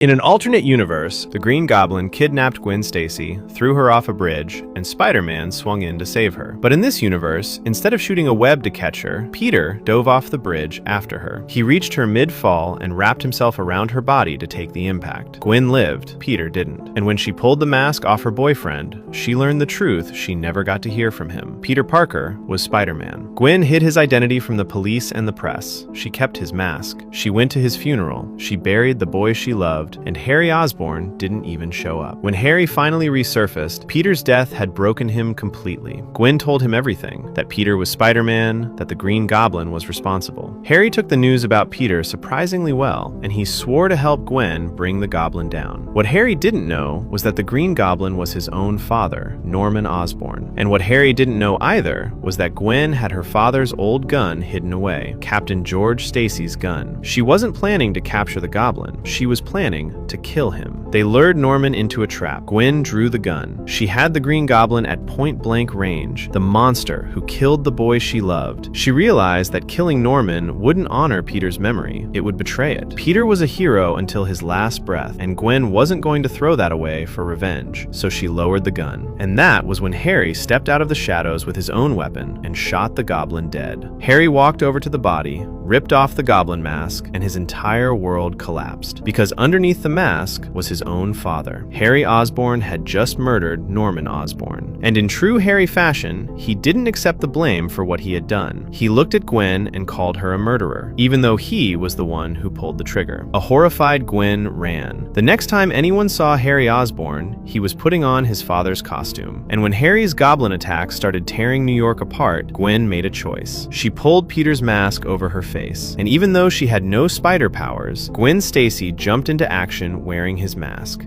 In an alternate universe, the Green Goblin kidnapped Gwen Stacy, threw her off a bridge, and Spider-Man swung in to save her. But in this universe, instead of shooting a web to catch her, Peter dove off the bridge after her. He reached her mid-fall and wrapped himself around her body to take the impact. Gwen lived, Peter didn't. And when she pulled the mask off her boyfriend, she learned the truth she never got to hear from him. Peter Parker was Spider-Man. Gwen hid his identity from the police and the press. She kept his mask. She went to his funeral. She buried the boy she loved, and Harry Osborn didn't even show up. When Harry finally resurfaced, Peter's death had broken him completely. Gwen told him everything, that Peter was Spider-Man, that the Green Goblin was responsible. Harry took the news about Peter surprisingly well, and he swore to help Gwen bring the Goblin down. What Harry didn't know was that the Green Goblin was his own father, Norman Osborn. And what Harry didn't know either was that Gwen had her father's old gun hidden away, Captain George Stacy's gun. She wasn't planning to capture the Goblin. She was planning to kill him. They lured Norman into a trap. Gwen drew the gun. She had the Green Goblin at point-blank range, the monster who killed the boy she loved. She realized that killing Norman wouldn't honor Peter's memory. It would betray it. Peter was a hero until his last breath, and Gwen wasn't going to throw that away for revenge, so she lowered the gun. And that was when Harry stepped out of the shadows with his own weapon and shot the Goblin dead. Harry walked over to the body, ripped off the Goblin mask, and his entire world collapsed. Because underneath the mask was his own father. Harry Osborn had just murdered Norman Osborn. And in true Harry fashion, he didn't accept the blame for what he had done. He looked at Gwen and called her a murderer, even though he was the one who pulled the trigger. A horrified Gwen ran. The next time anyone saw Harry Osborn, he was putting on his father's costume. And when Harry's Goblin attack started tearing New York apart, Gwen made a choice. She pulled Peter's mask over her face. And even though she had no spider powers, Gwen Stacy jumped into action wearing his mask.